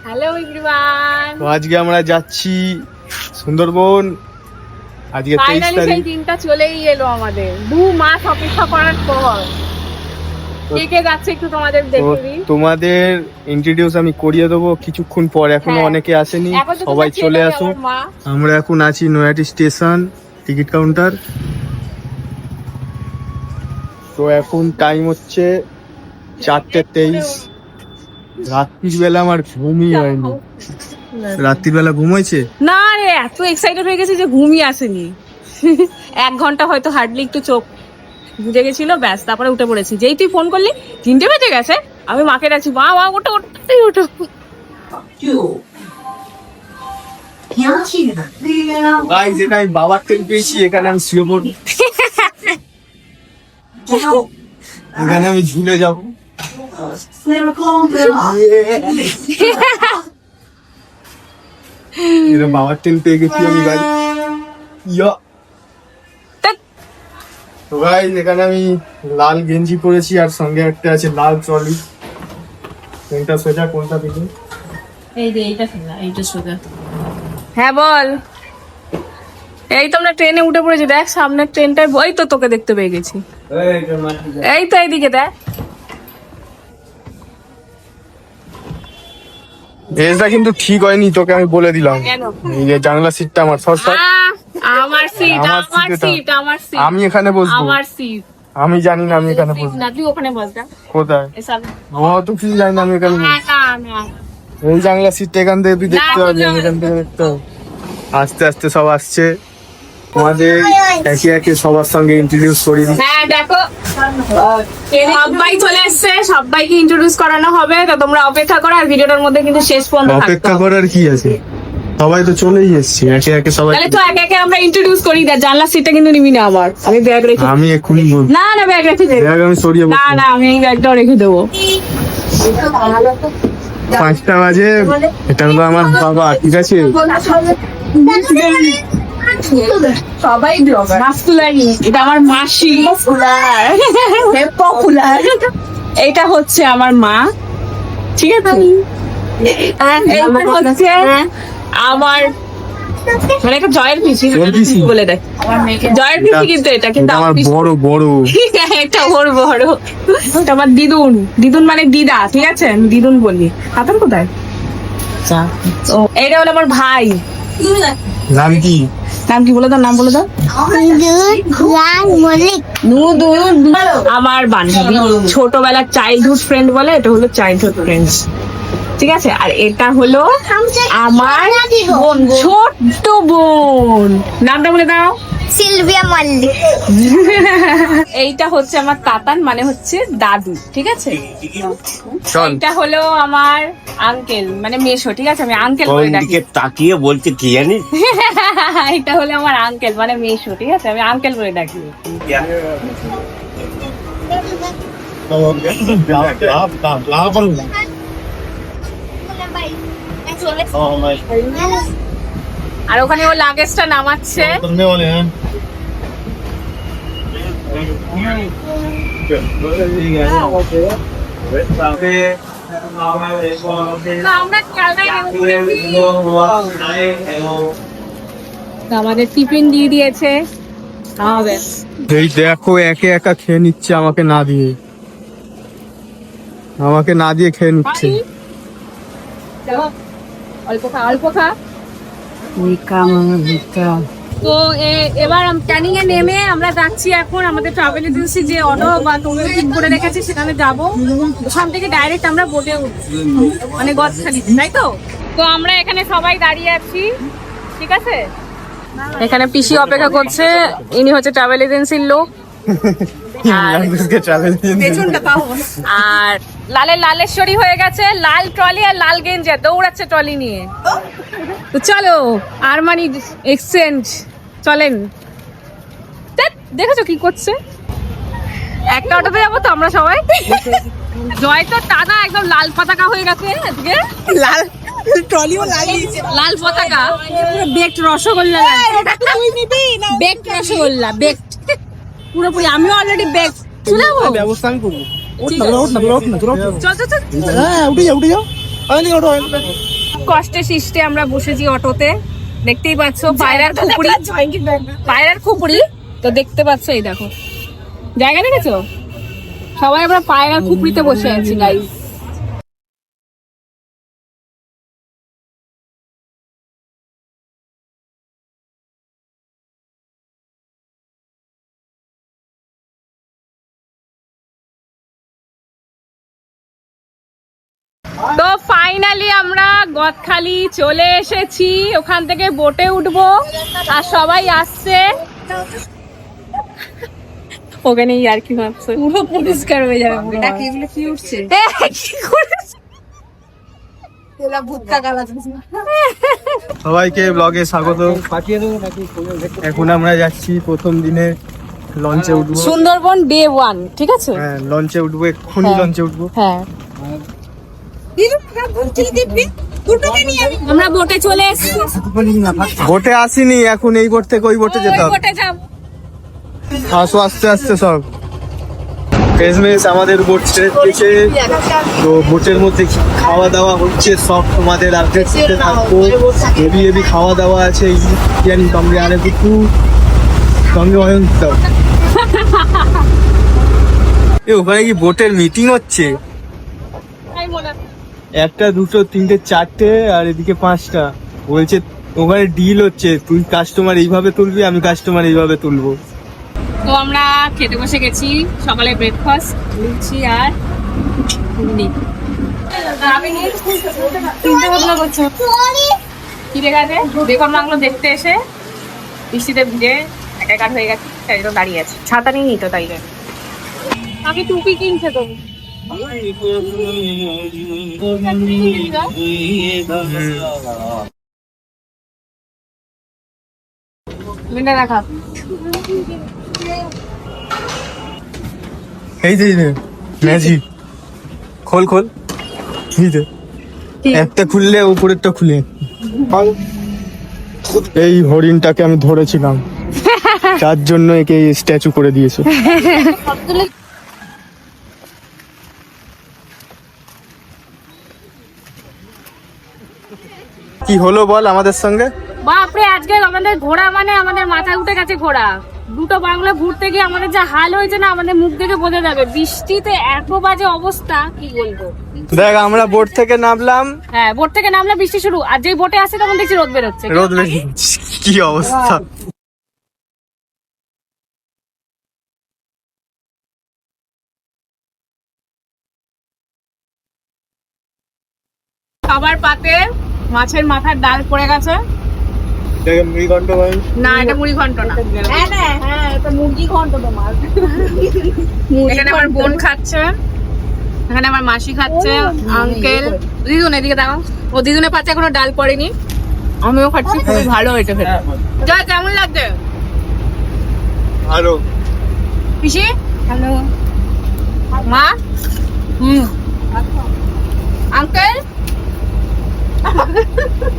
Hello everyone, তো আজকে আমরা যাচ্ছি সুন্দরবন। আজকে 23 ফাইনালি তারিখ। সেই দিনটা চলেই এলো আমাদের 2 মাস অপেক্ষা করার পর। কে কে যাচ্ছে একটু তোমাদের তো দেখে দিই। তোমাদের ইন্ট্রোডিউস আমি করিয়ে দেবো কিছুক্ষণ পর, এখনো হ্যাঁ। অনেকে আসেনি, এখন তো সবাই তোমরা চলে চেনোই আসো। আমার মা। আমরা এখন আছি নয়াটি স্টেশন টিকিট কাউন্টার। তো এখন টাইম হচ্ছে 4:23। রাত্রির বেলা আমার ঘুমই হয়নি। রাত্রির বেলা ঘুম হয়েছে? না রে, এত এক্সাইটেড হয়ে গেছি যে ঘুমই আসেনি। 1 ঘন্টা হয়তো হার্ডলি একটু চোখ বুঝে গেছিল, ব্যাস তারপরে উঠে পড়েছি। যেই তুই ফোন করলি 3টে বেজে গেছে, আমি মাকে ডাকছি, মা মা ওঠো ওঠো ওঠো। গাইস, এটা আমি বাবার ট্রেন পেয়েছি, এখানে আমি শুয়ে পড়বো, এখানে আমি ঝুলে যাবো। এটা বাবার ট্রেন পেয়ে গেছি আমি গাড়ি। তো গাইস, এখানে আমি লাল গেঞ্জি পরেছি আর সঙ্গে একটা আছে লাল ট্রলি। কোনটা সোজা কোনটা দিকে? এই যে এইটা সোজা। হ্যাঁ বল। এই তো আমরা ট্রেনে উঠে পড়েছি, দেখ সামনের ট্রেনটায় ওই তো তোকে দেখতে পেয়ে গেছি। এই তো এইদিকে দেখ। এজটা কিন্তু ঠিক হয়নি, তোকে আমি বলে দিলাম। কেন? এই যে জানলা সিটটা আমার সস্তা। আমার সিট, আমার আমার seat এটা। সিট, আমার সিট। আমি এখানে বসবো। আমার সিট। আমি জানি না আমি এখানে বসবো। না তুই ওখানে বস যা। কোথায়? এসব ও তো কিছু জানি না আমি এখানে বসবো। না না। এই জানলা সিটটা এখান থেকে তুই দেখতে না, পারবি, আমি এখান থেকে দেখতে পাবো। আস্তে আস্তে সব আসছে, তোমাদের একে একে সবার সঙ্গে ইন্ট্রোডিউস করি দিই। হ্যাঁ দেখো, সবাই চলে এসছে, সবাইকে ইন্ট্রোডিউস করানো হবে। তো তোমরা অপেক্ষা করো, আর ভিডিওটার মধ্যে কিন্তু শেষ পর্যন্ত থাকতে অপেক্ষা হবে। করার কি আছে, সবাই তো চলেই এসছি, একে একে সবাই। তাহলে তো একে একে আমরা ইন্ট্রোডিউস করি। দেখ জানলার সিটটা কিন্তু নিবি না আমার, আমি ব্যাগ রেখে। আমি এক্ষুনি বলবো, না না ব্যাগ রেখে দে। দেখ আমি সরিয়ে না বলবো। না আমি এই ব্যাগটাও রেখে দেবো। 5টা বাজে, এটা হলো আমার বাবা, ঠিক আছে? সবাই মাস্কুলার, এটা আমার মাসি পপুলার, এইটা হচ্ছে আমার মা, ঠিক আছে? এইটা হচ্ছে আমার মানে একটা জয়ের পিসি বলে দেয়, জয়ের পিসি কিন্তু এটা কিন্তু এটা আমার আমার পিসি। বড় বড়। এটা ওর বড়, এটা আমার দিদুন। দিদুন মানে দিদা, ঠিক আছে? আমি দিদুন বলি। আপনার কোথায়? ও এটা হলো আমার ভাই। নাম কি? নাম কি বলে দাও, নাম বলে দাও। নুদুন আমার বান্ধবী, ছোটবেলার চাইল্ডহুড ফ্রেন্ড বলে, এটা হলো চাইল্ডহুড ফ্রেন্ডস, ঠিক আছে? আর এটা হলো আমার বোন, ছোট্ট বোন। নামটা বলে দাও। সিলভিয়া মল্লিক। এইটা হচ্ছে আমার কাতান, মানে হচ্ছে দাদু, ঠিক আছে? চল। এটা হলো আমার আঙ্কেল, মানে মেশো, ঠিক আছে? আমি আঙ্কেল কোন বলে ডাকি। দিকে তাকিয়ে বলছে কি জানি। এটা হলো আমার আঙ্কেল, মানে মেশো, ঠিক আছে? আমি আঙ্কেল বলে ডাকি। আর ওখানে ও লাগেজটা নামাচ্ছে। আমরা খেলনায় আমাদের টিফিন দিয়ে দিয়েছে, খাওয়াবে। এই দেখো একে একা খেয়ে নিচ্ছে, আমাকে না দিয়ে, খেয়ে নিচ্ছে। অল্প খা, অল্প খা। তো এবার ক্যানিং এ নেমে আমরা যাচ্ছি এখন আমাদের ট্রাভেল এজেন্সি যে অটো বা তোমরা ঠিক করে রেখেছি সেখানে যাব। ওখান থেকে ডাইরেক্ট আমরা বোটে উঠছি, মানে গদখালি, তাই তো? তো আমরা এখানে সবাই দাঁড়িয়ে আছি, ঠিক আছে? এখানে পিসি অপেক্ষা করছে, ইনি হচ্ছে ট্রাভেল এজেন্সির লোক। আর লালের লালেশ্বরী হয়ে গেছে, লাল ট্রলি আর লাল গেঞ্জি, দৌড়াচ্ছে ট্রলি নিয়ে। তো চলো আরমানি এক্সচেঞ্জ, চলেন। দেখেছো কি করছে? একটা অটোতে যাবো তো আমরা সবাই। জয় তো টানা একদম লাল পতাকা হয়ে গেছে আজকে, লাল ট্রলিও লাগিয়েছে লাল পতাকা, পুরো বেকড রসগোল্লা লাগছে। বেকড রসগোল্লা, বেকড পুরোপুরি। আমিও অলরেডি বেকড। চলে যাবো, ব্যবস্থা আমি করবো। চল চল চল। হ্যাঁ উঠে যাও, উঠে যাও। কষ্টে সৃষ্টে আমরা বসেছি অটোতে, দেখতেই পাচ্ছ পায়রার খুপড়ি তো দেখতে পাচ্ছ, এই দেখো জায়গা দেখেছো, সবাই আমরা পায়রার খুপড়িতে বসে আছি গাইস। তো ফাইনালি আমরা গদখালি চলে এসেছি, ওখান থেকে বোটে উঠবো আর সবাই আসছে ওখানে, আর কি ভাবছো পুরো পরিষ্কার হয়ে যাবে। কি উঠছে সবাইকে ব্লগে স্বাগত। এখন আমরা যাচ্ছি প্রথম দিনে লঞ্চে উঠবো, সুন্দরবন ডে 1, ঠিক আছে? হ্যাঁ লঞ্চে উঠবো, এক্ষুনি লঞ্চে উঠবো। হ্যাঁ আমরা বোটে চলে এসেছি, বোটে আসিনি এখন, এই বোট থেকে ওই বোটে যেতে হবে। বোটে যাব। আসো আস্তে আস্তে সব শেষমেশ আমাদের বোট ছেড়ে দিয়েছে। তো বোটের মধ্যে কি খাওয়া দাওয়া হচ্ছে সব তোমাদের আপডেট দিতে থাকবো। হেভি হেভি খাওয়া দাওয়া আছে, জানি তোমরা আরে কিছু সঙ্গে অয়ন্ত ওখানে কি বোটের মিটিং হচ্ছে? একটা দুটো তিনটে চারটে আর এদিকে পাঁচটা, বলছে ওখানে ডিল হচ্ছে, তুই কাস্টমার এইভাবে তুলবি, আমি কাস্টমার এইভাবে তুলবো। তো আমরা খেতে বসে গেছি, সকালে ব্রেকফাস্ট লুচি আর ঘুগনি। চিন্তা ভাবনা করছো কি দেখাতে? বেকন বাংলো দেখতে এসে বৃষ্টিতে ভিজে একাকার হয়ে গেছে, তাই তো দাঁড়িয়ে আছে, ছাতা নিয়ে নিত তাই জন্য। আমি টুপি কিনছে তো দেখা এই যে ম্যাজিক, খোল খোল, এই যে একটা খুললে উপরেরটা খুলে। এই হরিণটাকে আমি ধরেছিলাম, তার জন্য একে স্ট্যাচু করে দিয়েছে। কি হলো বল আমাদের সঙ্গে? বাপরে, আজকে আমাদের ঘোড়া মানে আমাদের মাথা উঠে গেছে ঘোড়া। দুটো বাংলা ঘুরতে গিয়ে আমাদের যা হাল হয়েছে না, আমাদের মুখ দেখে বোঝা যাবে। বৃষ্টিতে এত বাজে অবস্থা, কি বলবো। দেখ আমরা বোট থেকে নামলাম, হ্যাঁ বোট থেকে নামলে বৃষ্টি শুরু, আর যেই বোটে আসে তখন দেখছি রোদ বেরোচ্ছে। রোদ বেরিয়েছে, কি অবস্থা। খাবার পাতে মাছের মাথার ডাল পড়ে গেছে। মুড়ি ঘন্ট ভাই? না, এটা মুড়ি ঘন্ট না, এটা মুরগি ঘন্ট। তোমার এখানে আমার বোন খাচ্ছে, এখানে আমার মাসি খাচ্ছে, আঙ্কেল, দিদুন এদিকে দেখো, ও দিদুনের পাতে এখনো ডাল পড়েনি, আমিও খাচ্ছি। খুবই ভালো হয়েছে খেতে। যা, কেমন লাগছে? আরো পিসি হ্যালো, মা আঙ্কেল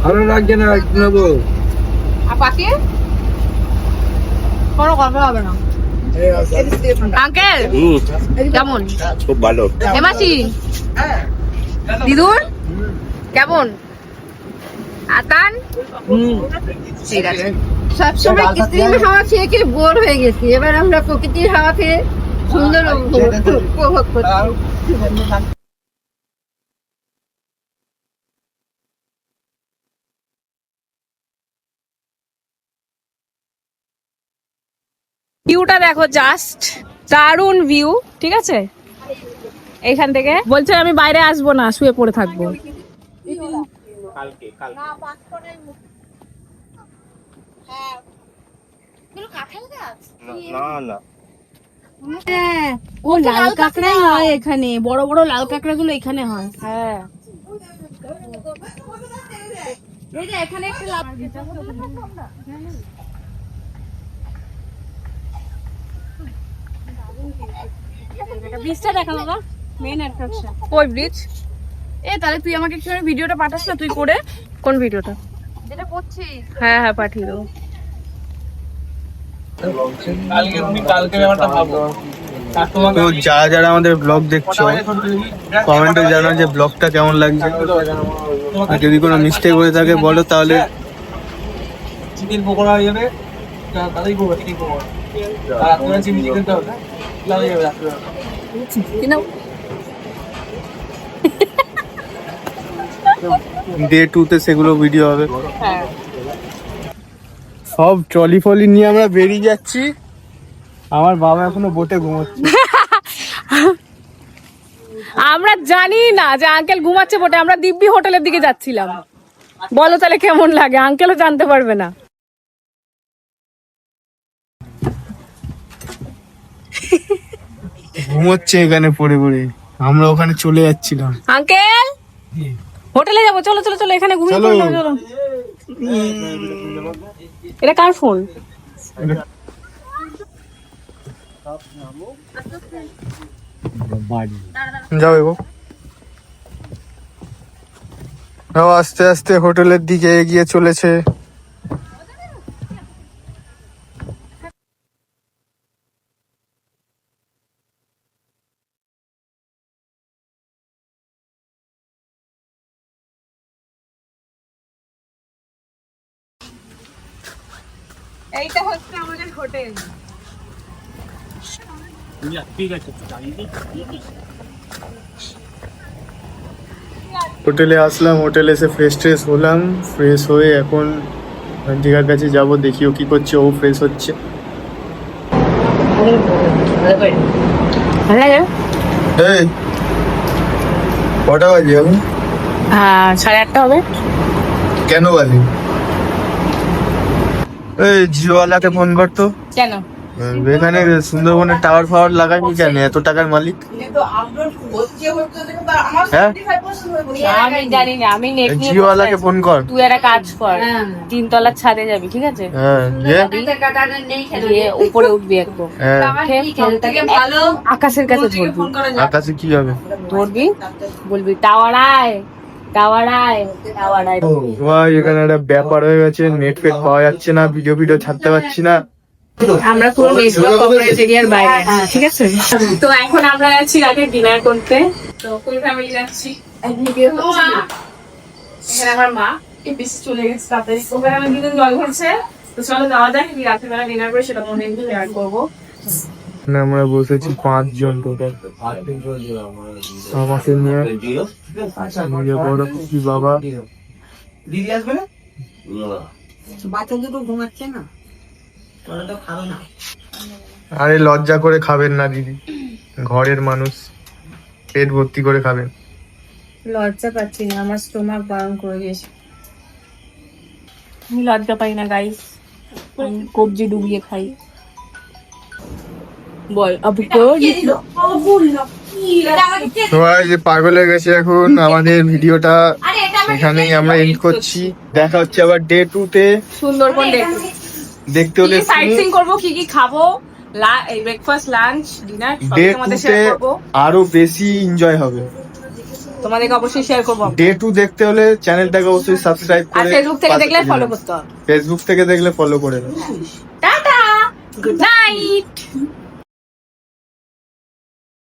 ভালো লাগছে না, নেবো। আর পাখি কোনো কথা হবে না। আঙ্কেল কেমন? খুব ভালো। এ মাসি, দিদুন কেমন? আতান ঠিক আছে। সবসময় কৃত্রিম হাওয়া খেয়ে খেয়ে বোর হয়ে গেছি, এবার আমরা প্রকৃতির হাওয়া খেয়ে সুন্দর উপভোগ করছি। ভিউটা দেখো, জাস্ট দারুণ ভিউ, ঠিক আছে? এইখান থেকে বলছে আমি বাইরে আসবো না, শুয়ে পড়ে থাকবো। না না, ও লাল কাঁকড়াই হয় এখানে, বড় বড় লাল কাঁকড়া গুলো এখানে হয়। হ্যাঁ এখানে একটা লাল ব্রিজটা দেখা বাবা, মেইন অ্যাট্রাকশন। ওই ব্রিজ। তাহলে তুই আমাকে একটু ভিডিওটা পাঠাস না, তুই করে। কোন ভিডিওটা? যেটা করছি। হ্যাঁ হ্যাঁ পাঠিয়ে দেবো। কালকে ব্যাপারটা ভাবো। তো যারা যারা আমাদের ব্লগ দেখছো কমেন্টে জানাও যে ব্লগটা কেমন লাগছে, আর যদি কোনো মিস্টেক হয়ে থাকে বলো, তাহলে চিকেন পকোড়া হয়ে যাবে, তাড়াতাড়ি করবো চিকেন পকোড়া। আর আপনারা চিলি চিকেনটা হবে হয়ে যাবে রাত্রে। ডে 2 তে সেগুলো ভিডিও হবে। হ্যাঁ সব ট্রলি ফলি নিয়ে আমরা বেরিয়ে যাচ্ছি। আমার বাবা এখনো বোটে ঘুমোচ্ছে। আমরা জানি না যে আঙ্কেল ঘুমাচ্ছে বটে, আমরা দিব্যি হোটেলের দিকে যাচ্ছিলাম। বলো তাহলে কেমন লাগে, আঙ্কেলও জানতে পারবে না। ঘুমোচ্ছে এখানে পড়ে পড়ে, আমরা ওখানে চলে যাচ্ছিলাম। আঙ্কেল হোটেলে যাবো, চলো চলো চলো, এখানে ঘুমিয়ে চলো। পড়লাম, চলো। এটা কার ফোন? যাও এগো। আস্তে আস্তে হোটেলের দিকে এগিয়ে চলেছে। এইটা হচ্ছে আমাদের হোটেল। হোটেলে আসলাম, হোটেলে এসে ফ্রেশ ট্রেশ হলাম। ফ্রেশ হয়ে এখন দিঘার কাছে যাব, দেখিও কি করছে। ও ফ্রেশ হচ্ছে। এই কটা বাজে এখন? হ্যাঁ 8:30 হবে। কেন বাজে? এই জিওওয়ালাকে ফোন করতো। কেন? এখানে সুন্দরবনের টাওয়ার ফাওয়ার লাগাইনি কেন? এত টাকার মালিক। হ্যাঁ আমি জানি না, আমি নেট নিয়ে জিওওয়ালাকে ফোন কর। তুই একটা কাজ কর, 3 তলার ছাদে যাবি, ঠিক আছে? হ্যাঁ গিয়ে উপরে উঠবি একদম, হ্যাঁ। আকাশের কাছে ধরবি। আকাশে কি হবে? ধরবি, বলবি টাওয়ার আয়, টাওয়ার আয়, টাওয়ার আয়। ভাই এখানে একটা ব্যাপার হয়ে গেছে, নেট ফেট পাওয়া যাচ্ছে না, ভিডিও ভিডিও ছাড়তে পারছি না। আমরা পুরো কভারেজ এরিয়ার বাইরে, ঠিক আছে? তো এখন আমরা যাচ্ছি রাতে ডিনার করতে। তো ফুল ফ্যামিলি যাচ্ছি। এখানে আমার মা পিসি চলে গেছে তাড়াতাড়ি, ওখানে আমার দুজন জল ঘুরছে। তো চলো যাওয়া যাক, রাতের বেলা ডিনার করে সেটা মনে শেয়ার করবো। এখানে আমরা বসেছি 5 জন টোটাল। আমাকে নিয়ে নিজে বড় কি বাবা। দিদি আসবে না? বাচ্চা দুটো ঘুমাচ্ছে না, তোরা তো খাবে না। আরে লজ্জা করে খাবেন না দিদি, ঘরের মানুষ, পেট ভর্তি করে খাবেন। লজ্জা পাচ্ছি না, আমার স্টোমাক বারণ করে দিয়েছে। আমি লজ্জা পাই না গাইস, কবজি ডুবিয়ে খাই। বল আবু তো সবাই যে পাগল হয়ে গেছে এখন। আমাদের ভিডিওটা এখানেই আমরা এন্ড করছি। দেখা হচ্ছে আবার ডে 2 তে। সুন্দরবন দেখতে হলে সাইট সিইং করবো, কি কি খাবো, ব্রেকফাস্ট, লাঞ্চ, ডিনার সব ডে তোমাদের 2 তে শেয়ার করবো। আরো বেশি এনজয় হবে। তোমাদেরকে অবশ্যই শেয়ার করবো। ডে 2 দেখতে হলে চ্যানেলটাকে অবশ্যই সাবস্ক্রাইব আর করে ফেসবুক থেকে দেখলে ফলো করতে হবে। ফেসবুক থেকে দেখলে ফলো করে দাও। Tata, good night.